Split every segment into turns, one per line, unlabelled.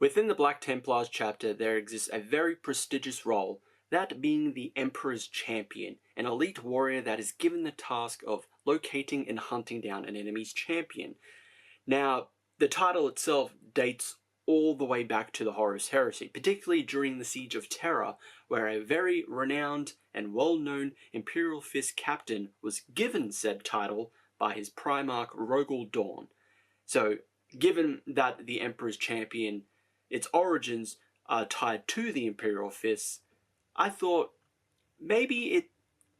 Within the Black Templars chapter, there exists a very prestigious role, that being the Emperor's Champion, an elite warrior that is given the task of locating and hunting down an enemy's champion. Now, the title itself dates all the way back to the Horus Heresy, particularly during the Siege of Terra, where a very renowned and well-known Imperial Fist captain was given said title by his Primarch Rogel Dawn. So, given that the Emperor's Champion, its origins are tied to the Imperial Fists, I thought maybe it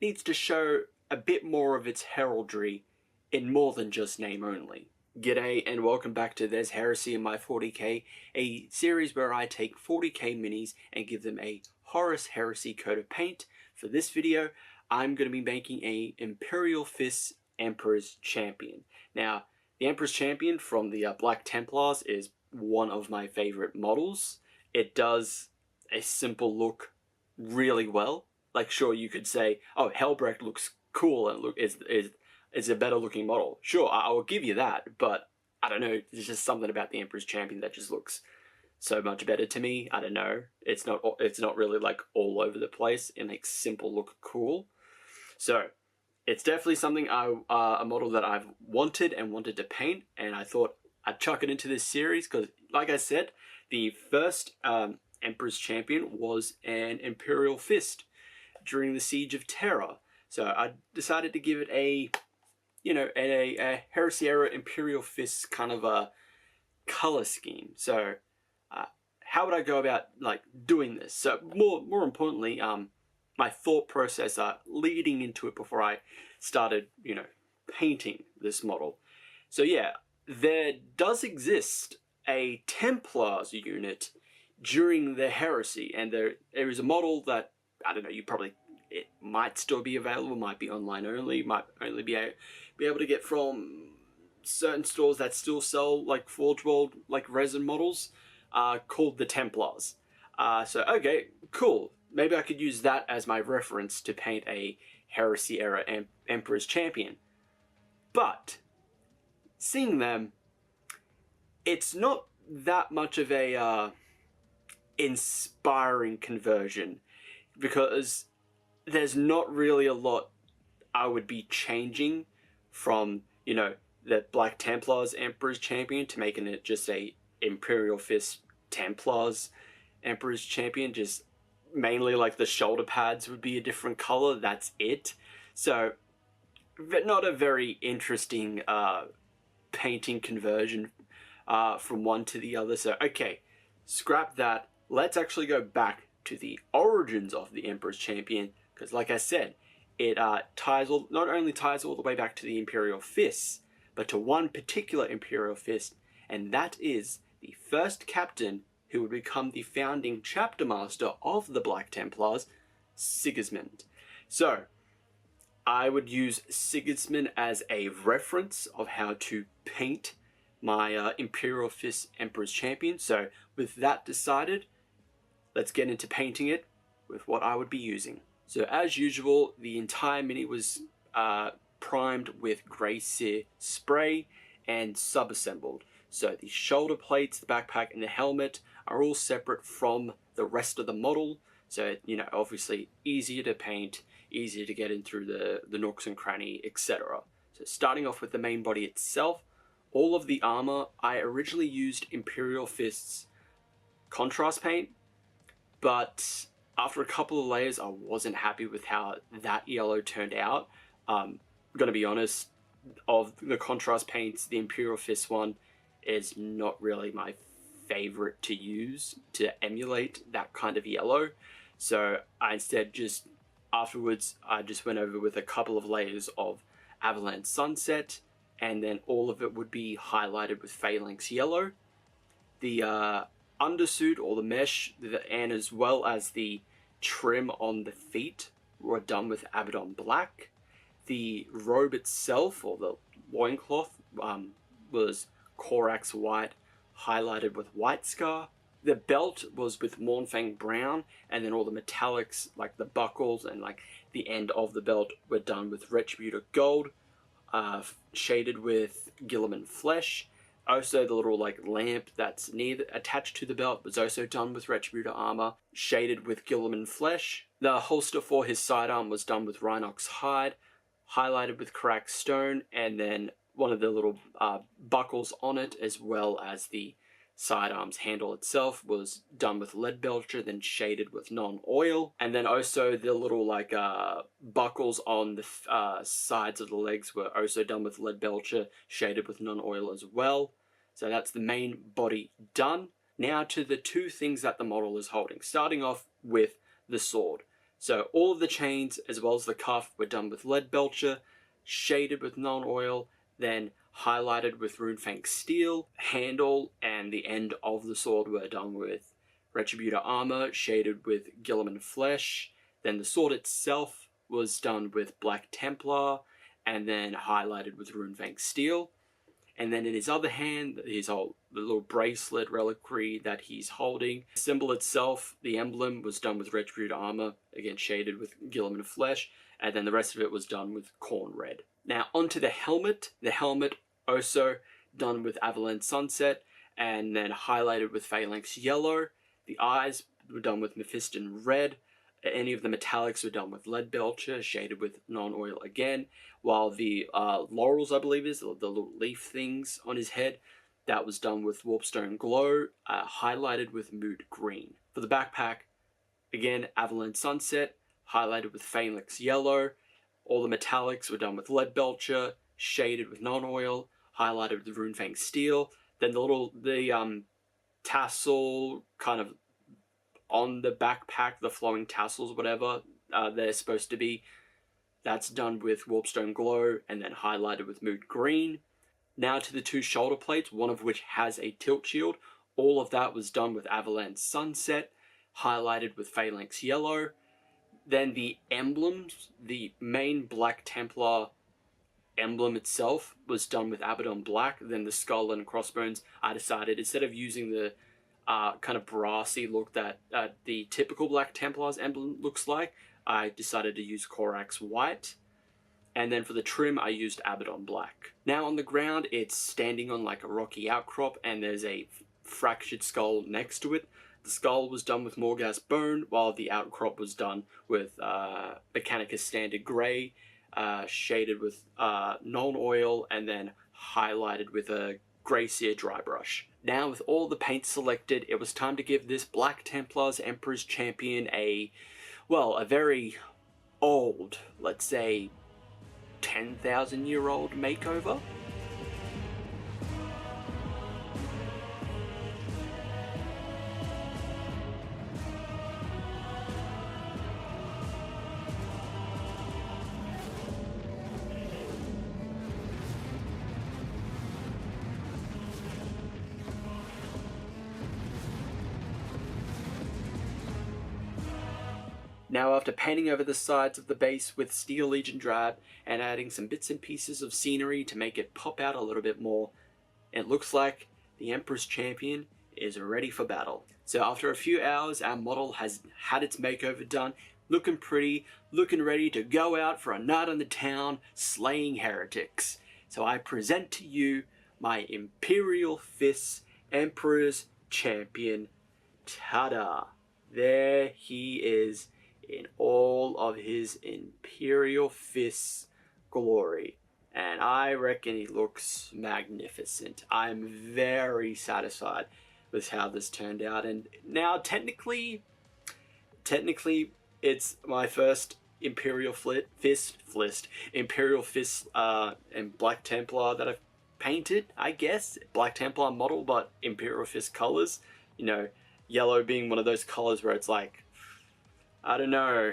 needs to show a bit more of its heraldry in more than just name only. G'day and welcome back to There's Heresy in My 40k, a series where I take 40k minis and give them a Horus Heresy coat of paint. For this video, I'm going to be making a Imperial Fist Emperor's Champion. Now, the Emperor's Champion from the Black Templars is one of my favorite models. It does a simple look really well. Like, sure, you could say, oh, Helbrecht looks cool and is a better looking model. Sure, I will give you that, but I don't know, there's just something about the Emperor's Champion that just looks so much better to me. I don't know. It's not really like all over the place. It makes simple look cool. So it's definitely something a model that I've wanted to paint, and I thought I'd chuck it into this series because, like I said, the first Emperor's Champion was an Imperial Fist during the Siege of Terra. So I decided to give it a Heresy era Imperial Fist kind of a color scheme. So how would I go about like doing this? So more importantly, my thought process leading into it before I started, painting this model. So yeah, there does exist a Templars unit during the Heresy, and there is a model that, I don't know, it might still be available, might be online only, might only be able to get from certain stores that still sell like Forge World, like resin models, called the Templars. So okay, cool. Maybe I could use that as my reference to paint a Heresy era Emperor's Champion. But seeing them, it's not that much of a inspiring conversion, because there's not really a lot I would be changing from, the Black Templars Emperor's Champion to making it just a Imperial Fist Templars Emperor's Champion. Just mainly like the shoulder pads would be a different color, that's it. So, not a very interesting painting conversion from one to the other. So, okay, scrap that. Let's actually go back to the origins of the Emperor's Champion, because like I said, it not only ties all the way back to the Imperial Fists, but to one particular Imperial Fist, and that is the first captain who would become the founding chapter master of the Black Templars, Sigismund. So, I would use Sigismund as a reference of how to paint my Imperial Fist Emperor's Champion. So, with that decided, let's get into painting it with what I would be using. So as usual, the entire mini was primed with Grey Seer spray and sub-assembled. So the shoulder plates, the backpack and the helmet are all separate from the rest of the model. So, obviously easier to paint, easier to get in through the nooks and cranny, etc. So starting off with the main body itself, all of the armor, I originally used Imperial Fist's contrast paint, but after a couple of layers, I wasn't happy with how that yellow turned out. I'm gonna be honest, of the contrast paints, the Imperial Fist one is not really my favorite to use to emulate that kind of yellow. So I instead afterwards, I just went over with a couple of layers of Avalanche Sunset, and then all of it would be highlighted with Phalanx Yellow. The undersuit or the mesh, and as well as the trim on the feet, were done with Abaddon Black. The robe itself, or the loincloth, was Corax White, highlighted with White Scar. The belt was with Mournfang Brown, and then all the metallics, like the buckles and like the end of the belt, were done with Retributor Gold, shaded with Guilliman Flesh. Also, the little like lamp that's attached to the belt was also done with Retributor armor, shaded with Guilliman flesh. The holster for his sidearm was done with Rhinox hide, highlighted with Karak stone, and then one of the little buckles on it, as well as the sidearm's handle itself, was done with lead belcher, then shaded with non-oil. And then also the little like buckles on the sides of the legs were also done with lead belcher, shaded with non-oil as well. So that's the main body done. Now to the two things that the model is holding, starting off with the sword. So all of the chains as well as the cuff were done with lead belcher, shaded with non-oil, then highlighted with Runefang steel. Handle and the end of the sword were done with Retributor armor, shaded with Guilliman flesh. Then the sword itself was done with Black Templar, and then highlighted with Runefang steel. And then in his other hand, the little bracelet reliquary that he's holding, the symbol itself, the emblem, was done with Retributor armor, again shaded with Guilliman flesh, and then the rest of it was done with Corn red. Now onto the helmet. The helmet also done with Avalanche Sunset, and then highlighted with Phalanx yellow. The eyes were done with Mephiston red. Any of the metallics were done with lead belcher, shaded with non-oil again, while the laurels, I believe is, the little leaf things on his head, that was done with Warpstone glow, highlighted with mood green. For the backpack, again, Avalanche Sunset, highlighted with Phalanx yellow. All the metallics were done with lead belcher, shaded with non-oil, highlighted with Runefang steel. Then the tassel kind of on the backpack, the flowing tassels, whatever they're supposed to be, that's done with Warpstone glow and then highlighted with mood green. Now to the two shoulder plates, one of which has a tilt shield. All of that was done with Avalanche Sunset, highlighted with Phalanx yellow. Then the emblems, the main Black Templar emblem itself was done with Abaddon black. Then the skull and crossbones, I decided instead of using the kind of brassy look that the typical Black Templar's emblem looks like, I decided to use Corax white. And then for the trim, I used Abaddon black. Now on the ground, it's standing on like a rocky outcrop, and there's a fractured skull next to it. The skull was done with Morghast bone, while the outcrop was done with Mechanicus standard grey, shaded with non-oil, and then highlighted with a grey sear dry brush. Now with all the paint selected, it was time to give this Black Templar's Emperor's Champion a very old, let's say 10,000-year-old makeover. Now after painting over the sides of the base with Steel Legion drab and adding some bits and pieces of scenery to make it pop out a little bit more, it looks like the Emperor's Champion is ready for battle. So after a few hours, our model has had its makeover done, looking pretty, looking ready to go out for a night on the town slaying heretics. So I present to you my Imperial Fists Emperor's Champion. Ta-da! There he is, in all of his Imperial Fists glory. And I reckon he looks magnificent. I'm very satisfied with how this turned out. And now technically it's my first Imperial Fist and Black Templar that I've painted, I guess. Black Templar model, but Imperial Fist colors. You know, yellow being one of those colors where it's like, I don't know,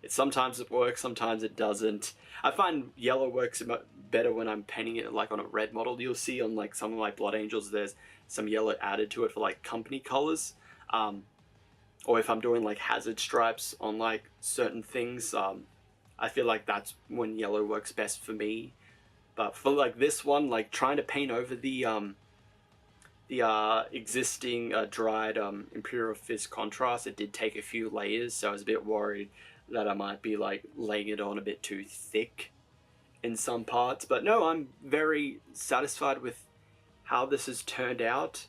sometimes it works, sometimes it doesn't. I find yellow works better when I'm painting it like on a red model. You'll see on like some of my Blood Angels there's some yellow added to it for like company colors. Or if I'm doing like hazard stripes on like certain things, I feel like that's when yellow works best for me. But for like this one, like trying to paint over the existing dried Imperial Fist contrast, it did take a few layers, so I was a bit worried that I might be like laying it on a bit too thick in some parts. But no, I'm very satisfied with how this has turned out.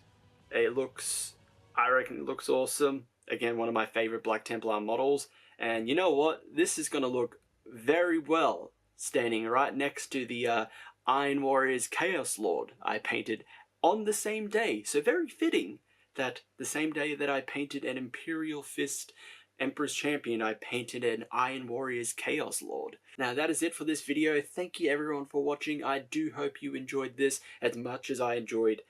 It looks, I reckon it looks awesome. Again, one of my favorite Black Templar models. And you know what? This is going to look very well standing right next to the Iron Warriors Chaos Lord I painted on the same day. So very fitting that the same day that I painted an Imperial Fist Emperor's Champion, I painted an Iron Warriors Chaos Lord. Now that is it for this video. Thank you everyone for watching. I do hope you enjoyed this as much as I enjoyed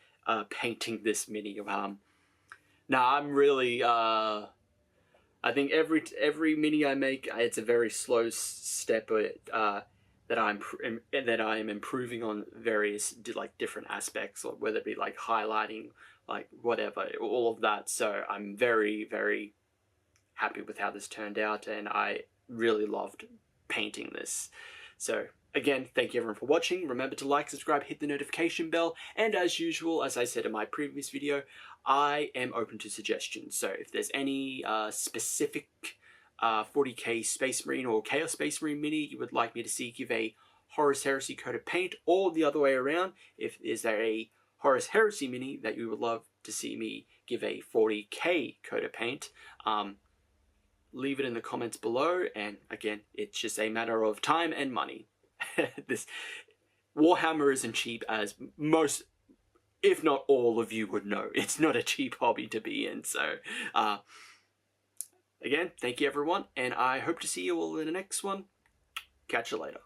painting this mini. Now I'm really, I think every mini I make, it's a very slow step that I am improving on various different aspects, or whether it be like highlighting, like whatever, all of that. So I'm very, very happy with how this turned out, and I really loved painting this. So again, thank you everyone for watching. Remember to like, subscribe, hit the notification bell, and as usual, as I said in my previous video, I am open to suggestions. So if there's any specific 40k Space Marine or Chaos Space Marine mini you would like me to see give a Horus Heresy coat of paint, or the other way around, if is there a Horus Heresy mini that you would love to see me give a 40k coat of paint, leave it in the comments below. And again, it's just a matter of time and money. This Warhammer isn't cheap, as most, if not all of you would know. It's not a cheap hobby to be in. So again, thank you everyone, and I hope to see you all in the next one. Catch you later.